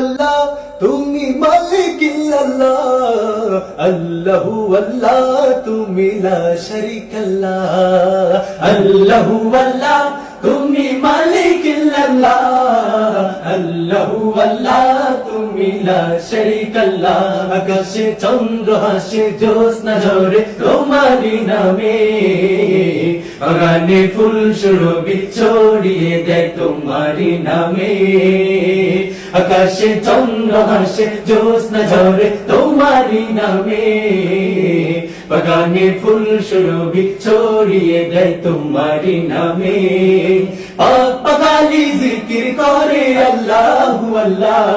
আল্লাহ তুমি মালিক আল্লাহ, আল্লাহু আল্লাহ তুমি লা শারীকা আল্লাহ, আল্লাহু আল্লাহ তুমি মালিক আল্লাহ, আল্লাহু আল্লাহ তুমি লা শারীকা আল্লাহ। আকাশে চন্দ্র হাসে জ্যোৎস্না ঝরে তোমারি নামে, বাগানে ফুল সুরভি ছড়িয়ে দেয় তোমারি নামে। আকাশে চন্দ্র হাসে জ্যোৎস্না ঝরে তোমারি নামে, বাগানে ফুল সুরভি ছড়িয়ে দেয় তোমারি নামে। পাক পাখালি জিকির করে আল্লাহু আল্লাহ,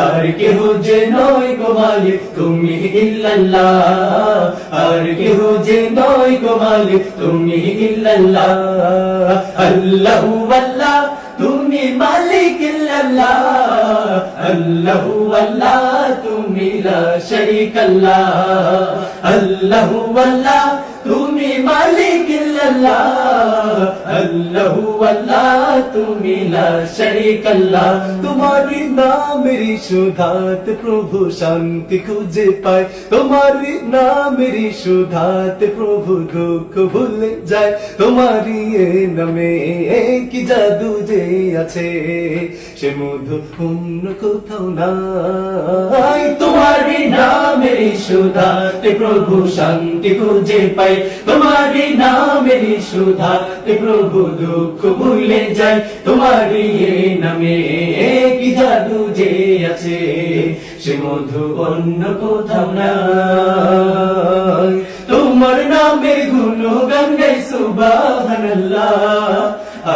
আর কেহ যে নয় গো মালিক তুমি ইল্লাল্লাহ, আর কেহ যে নয় গো মালিক তুমি ইল্লাল্লাহ। আল্লাহু আল্লাহ তুমি মালিক আল্লাহ, আল্লাহু আল্লাহ তুমি লা শারীকা আল্লাহ, আল্লাহু আল্লাহ তুমি মালিক আল্লাহ, আল্লাহু আল্লাহ তুমি লা শারীকা আল্লাহ। তোমারি নামেরই সুধাতে প্রভু শান্তি খুঁজে পায়, তোমারি নামেরই সুধাতে প্রভু দুঃখ ভুলে যায়। তোমারি এ নামে কি জাদু যে আছে, সে মধু অন্য কোথাও নাই। তোমারি নামেরই সুধাতে প্রভু শান্তি খুঁজে পায়, তোমারি নামেরই সুধাতে প্রভু দুঃখ ভুলে যায়। তোমারি এ নামে কি জাদু যে আছে, সে মধু অন্য কোথাও নাই। তোমার নামের গুণগান গাই সুবহানাল্লাহ,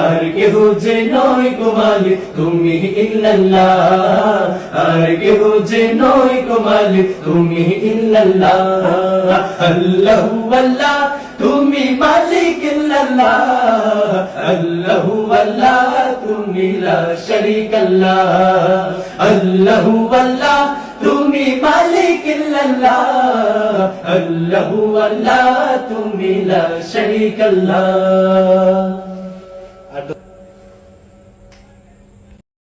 আর কেহ যে নয় গো মালিক তুমি ইল্লাল্লাহ, আর কেহ যে নয় গো মালিক তুমি ইল্লাল্লাহ। আল্লাহু আল্লাহ তুমি মালিক আল্লাহ, আল্লাহু আল্লাহ তুমি লা শারীকা আল্লাহ, আল্লাহু আল্লাহ তুমি মালিক আল্লাহ, আল্লাহু আল্লাহ তুমি লা শারীকা আল্লাহ।